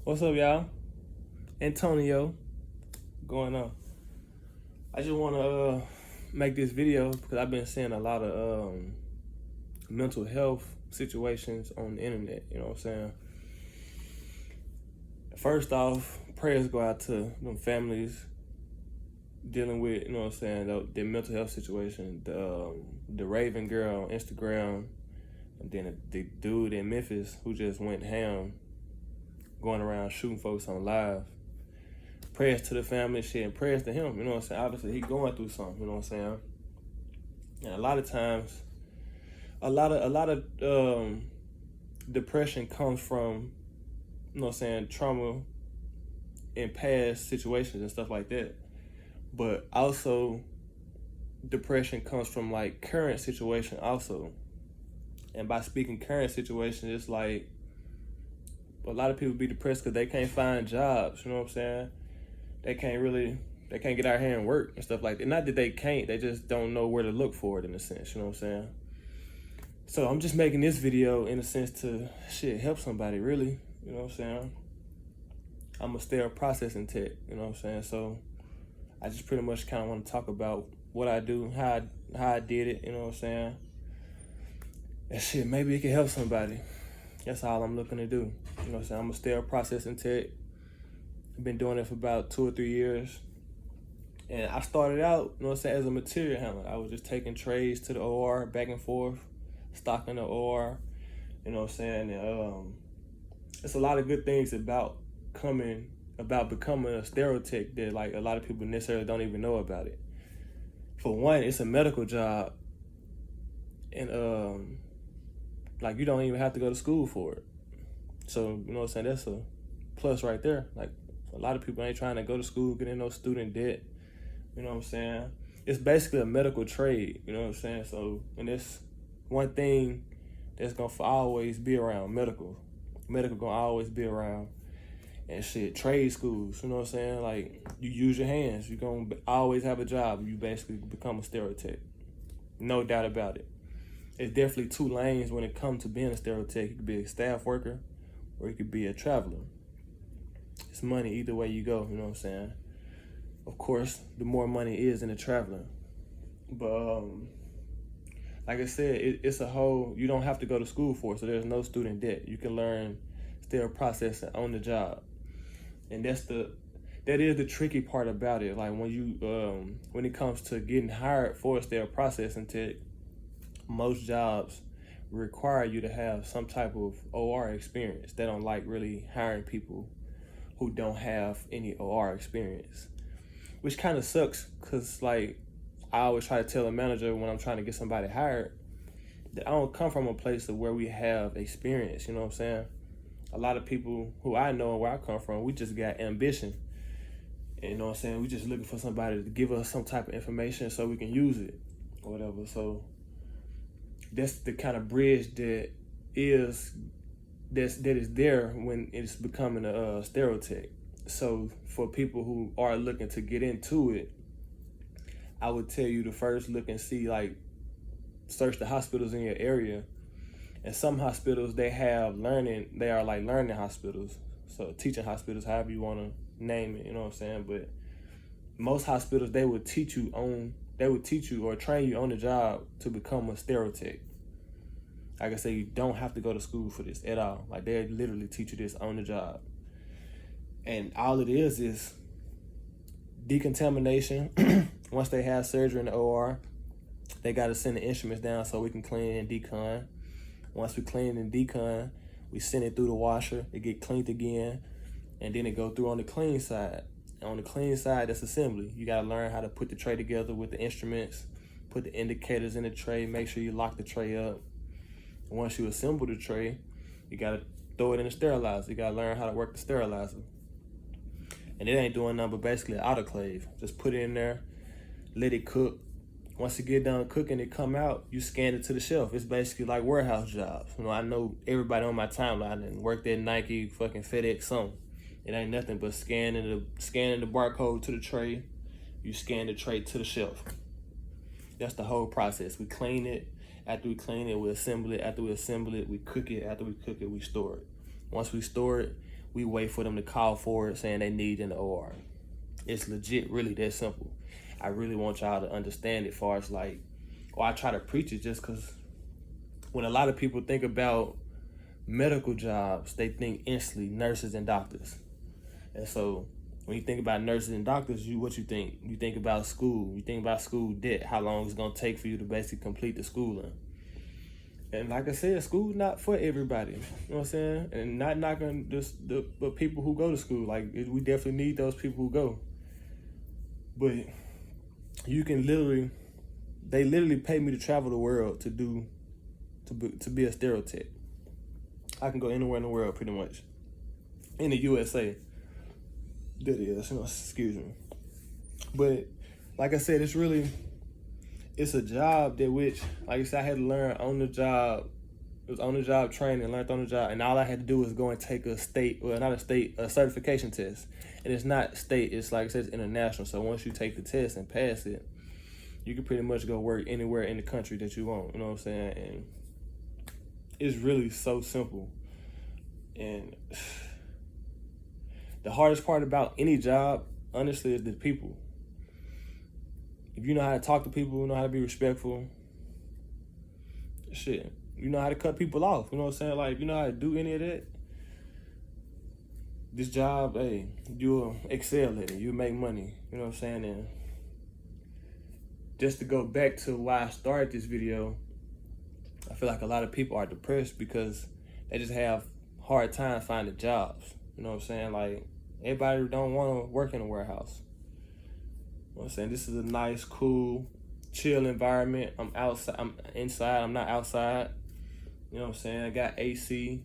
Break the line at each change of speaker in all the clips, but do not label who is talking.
What's up, y'all? Antonio, going on? I just want to make this video because I've been seeing a lot of mental health situations on the internet. You know what I'm saying? First off, prayers go out to them families dealing with, you know what I'm saying, their mental health situation. The Raven girl on Instagram, and then the dude in Memphis who just went ham, going around shooting folks on live. Prayers to the family, shit, and prayers to him. You know what I'm saying? Obviously, he going through something. You know what I'm saying? And a lot of times, a lot of depression comes from, you know what I'm saying, trauma in past situations and stuff like that. But also, depression comes from like current situation also. And by speaking current situation, it's like a lot of people be depressed because they can't find jobs. You know what I'm saying? They can't get out here and work and stuff like that. Not that they can't, they just don't know where to look for it in a sense, you know what I'm saying? So I'm just making this video in a sense to help somebody really, you know what I'm saying? I'm a sterile processing tech, you know what I'm saying? So I just pretty much kind of want to talk about what I do, how I did it, you know what I'm saying? And maybe it can help somebody. That's all I'm looking to do. You know what I'm saying? I'm a sterile processing tech. I've been doing it for about 2 or 3 years. And I started out, you know what I'm saying, as a material handler. I was just taking trays to the OR, back and forth, stocking the OR, you know what I'm saying? And it's a lot of good things about becoming a sterile tech that like a lot of people necessarily don't even know about it. For one, it's a medical job. And like you don't even have to go to school for it. So, you know what I'm saying, that's a plus right there. Like a lot of people ain't trying to go to school, get in no student debt. You know what I'm saying? It's basically a medical trade, you know what I'm saying? So, and it's one thing that's gonna always be around, medical. Medical gonna always be around. And trade schools, you know what I'm saying? Like, you use your hands, you're gonna always have a job. You basically become a sterile tech. No doubt about it. It's definitely two lanes when it comes to being a sterile tech. You could be a staff worker or you could be a traveler. It's money either way you go, you know what I'm saying? Of course, the more money is in the traveler. But like I said, it's a whole, you don't have to go to school for it, so there's no student debt. You can learn sterile processing on the job. And that is the tricky part about it. Like when it comes to getting hired for a sterile processing tech, most jobs require you to have some type of OR experience. They don't like really hiring people who don't have any OR experience, which kind of sucks because like I always try to tell a manager when I'm trying to get somebody hired that I don't come from a place of where we have experience, you know what I'm saying? A lot of people who I know and where I come from, we just got ambition. And, you know what I'm saying? We just looking for somebody to give us some type of information so we can use it or whatever. So that's the kind of bridge that is there when it's becoming a sterile tech. So for people who are looking to get into it, I would tell you to first look and see, like, search the hospitals in your area. And some hospitals, they are like learning hospitals. So teaching hospitals, however you want to name it, you know what I'm saying? But most hospitals, they would teach you or train you on the job to become a sterile tech. Like I say, you don't have to go to school for this at all. Like, they literally teach you this on the job. And all it is decontamination. Once they have surgery in the OR, they got to send the instruments down so we can clean and decon. Once we clean and decon, we send it through the washer. It get cleaned again, and then it go through on the clean side. And on the clean side, that's assembly. You got to learn how to put the tray together with the instruments, put the indicators in the tray, make sure you lock the tray up. Once you assemble the tray, you got to throw it in the sterilizer. You got to learn how to work the sterilizer. And it ain't doing nothing but basically an autoclave. Just put it in there, let it cook. Once it get done cooking, it come out, you scan it to the shelf. It's basically like warehouse jobs. You know, I know everybody on my timeline and worked at Nike, fucking FedEx, something. It ain't nothing but scanning the barcode to the tray. You scan the tray to the shelf. That's the whole process. We clean it. After we clean it, we assemble it. After we assemble it, we cook it. After we cook it, we store it. Once we store it, we wait for them to call for it saying they need in the OR. It's legit really that simple. I really want y'all to understand it far as like, or I try to preach it just because when a lot of people think about medical jobs, they think instantly nurses and doctors. And so when you think about nurses and doctors, what you think? You think about school. You think about school debt, how long it's going to take for you to basically complete the schooling. And like I said, school's not for everybody. You know what I'm saying? And not knocking just the people who go to school. Like, we definitely need those people who go. But you can they literally pay me to travel the world to be a sterile tech. I can go anywhere in the world pretty much. In the USA. That is, excuse me. But like I said, it's a job that which, like I said, I had to learn on the job. It was on the job training, learned on the job, and all I had to do was go and take a certification test. And it's not state, it's like I said, it's international. So once you take the test and pass it, you can pretty much go work anywhere in the country that you want, you know what I'm saying? And it's really so simple. And the hardest part about any job, honestly, is the people. If you know how to talk to people, you know how to be respectful, shit, you know how to cut people off, you know what I'm saying? Like, if you know how to do any of that, this job, hey, you'll excel at it, you'll make money, you know what I'm saying? And just to go back to why I started this video, I feel like a lot of people are depressed because they just have hard time finding jobs, you know what I'm saying? Like, everybody don't want to work in a warehouse. You know what I'm saying? This is a nice, cool, chill environment. I'm outside, I'm inside, I'm not outside. You know what I'm saying? I got AC.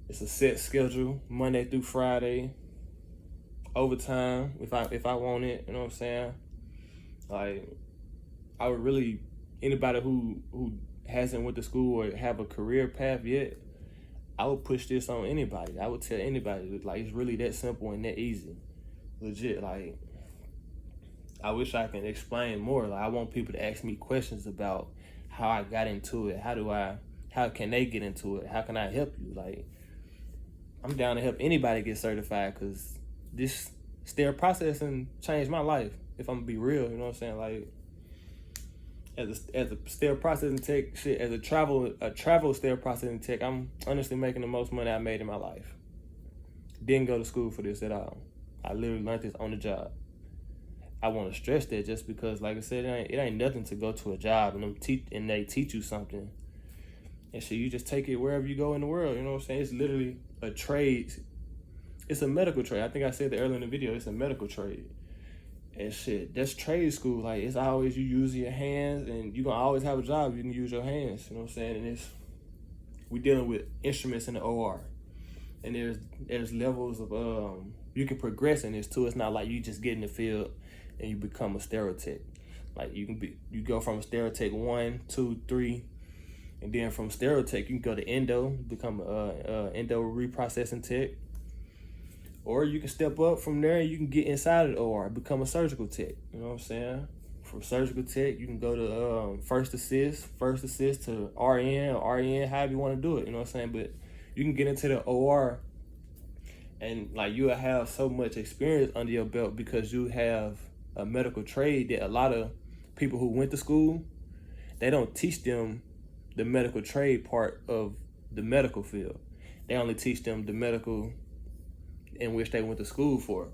It's a set schedule, Monday through Friday. Overtime, if I want it, you know what I'm saying? Like, I would really, anybody who hasn't went to school or have a career path yet, I would push this on anybody. I would tell anybody, like, it's really that simple and that easy. Legit, like, I wish I could explain more. Like, I want people to ask me questions about how I got into it. How can they get into it? How can I help you? Like, I'm down to help anybody get certified because this sterile processing changed my life, if I'm gonna be real, you know what I'm saying? Like, as a sterile processing tech, shit, as a travel sterile processing tech, I'm honestly making the most money I made in my life. Didn't go to school for this at all. I literally learned this on the job. I want to stress that just because, like I said, it ain't nothing to go to a job and they teach you something. And shit, you just take it wherever you go in the world, you know what I'm saying? It's literally a trade. It's a medical trade. I think I said that earlier in the video, it's a medical trade. And shit, that's trade school. Like, it's always you using your hands, and you're gonna always have a job. You can use your hands, you know what I'm saying? And we dealing with instruments in the OR. And there's levels of, you can progress in this too. It's not like you just get in the field and you become a sterile tech. Like, you go from a sterile tech 1, 2, 3, and then from sterile tech, you can go to endo, become a endo reprocessing tech. Or you can step up from there and you can get inside of the OR, become a surgical tech, you know what I'm saying? From surgical tech, you can go to first assist to RN, however you want to do it, you know what I'm saying? But you can get into the OR and, like, you'll have so much experience under your belt because you have a medical trade that a lot of people who went to school, they don't teach them the medical trade part of the medical field. They only teach them the medical in which they went to school for.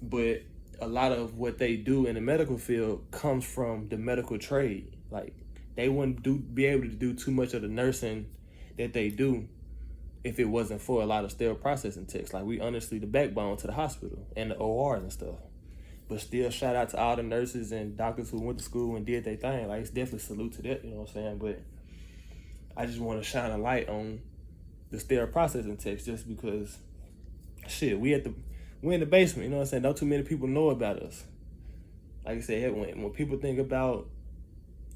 But a lot of what they do in the medical field comes from the medical trade. Like, they wouldn't be able to do too much of the nursing that they do if it wasn't for a lot of sterile processing techs. Like, we honestly the backbone to the hospital and the OR and stuff. But still, shout out to all the nurses and doctors who went to school and did their thing. Like, it's definitely salute to that, you know what I'm saying? But I just want to shine a light on the sterile processing techs just because, shit, we're in the basement, you know what I'm saying? Not too many people know about us. Like I said, when people think about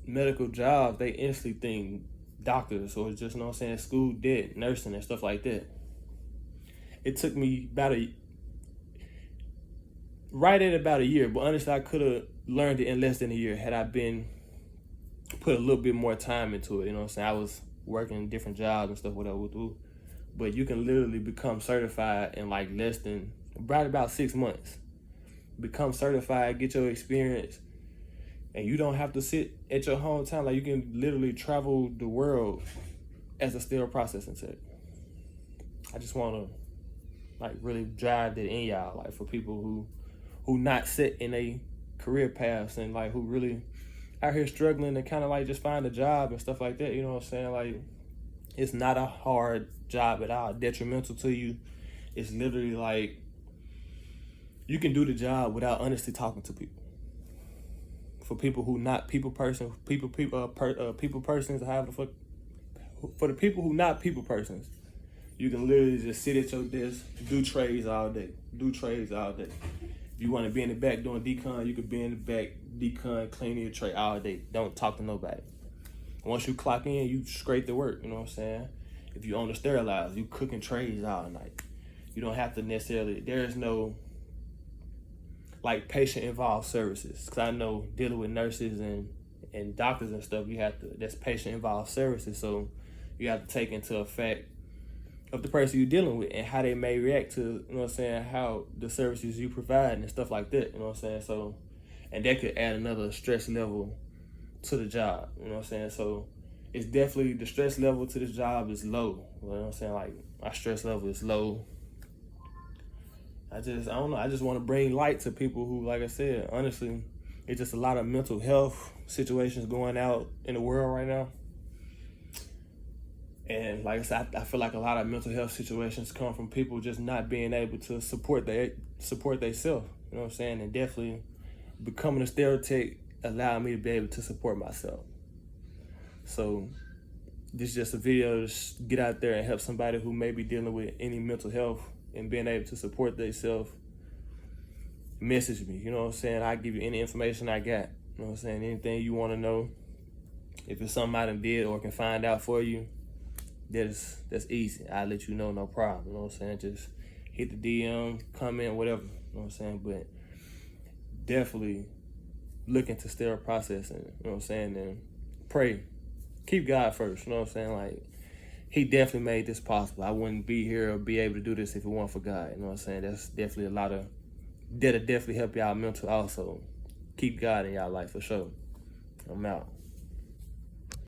medical jobs, they instantly think doctors or just, you know what I'm saying, school debt, nursing and stuff like that. It took me right at about a year, but honestly, I could have learned it in less than a year had I put a little bit more time into it, you know what I'm saying? I was working different jobs and stuff, whatever. but you can literally become certified in like less than right about 6 months. Become certified, get your experience, and you don't have to sit at your hometown. Like, you can literally travel the world as a sterile processing tech. I just want to like really drive that in y'all, like for people who not set in a career paths and like who really out here struggling to kind of like just find a job and stuff like that. You know what I'm saying? Like, it's not a hard job at all, detrimental to you. It's literally like you can do the job without honestly talking to people. For people who not people persons, people persons, however the fuck. For the people who not people persons, you can literally just sit at your desk, do trades all day. If you want to be in the back doing decon, you could be in the back decon, cleaning your tray all day. Don't talk to nobody. Once you clock in, you straight to work. You know what I'm saying? If you own the sterilizer, you cooking trays all night. You don't have to necessarily. There is no like patient involved services, because I know dealing with nurses and doctors and stuff, that's patient involved services. So you have to take into effect of the person you're dealing with and how they may react to, you know what I'm saying, how the services you provide and stuff like that, you know what I'm saying? So, and that could add another stress level to the job, you know what I'm saying? So it's definitely, the stress level to this job is low, you know what I'm saying? Like, my stress level is low. I don't know, I just want to bring light to people who, like I said, honestly, it's just a lot of mental health situations going out in the world right now. And like I said, I feel like a lot of mental health situations come from people just not being able to support themselves. You know what I'm saying? And definitely becoming a sterile tech allowed me to be able to support myself. So this is just a video to get out there and help somebody who may be dealing with any mental health and being able to support themselves. Message me, you know what I'm saying? I'll give you any information I got. You know what I'm saying? Anything you want to know. If it's something I done did or can find out for you, that's easy. I'll let you know, no problem. You know what I'm saying? Just hit the DM, comment, whatever. You know what I'm saying? But definitely look into sterile processing. You know what I'm saying? And pray. Keep God first. You know what I'm saying? Like, He definitely made this possible. I wouldn't be here or be able to do this if it weren't for God. You know what I'm saying? That's definitely that'll definitely help y'all mental also. Keep God in y'all life for sure. I'm out.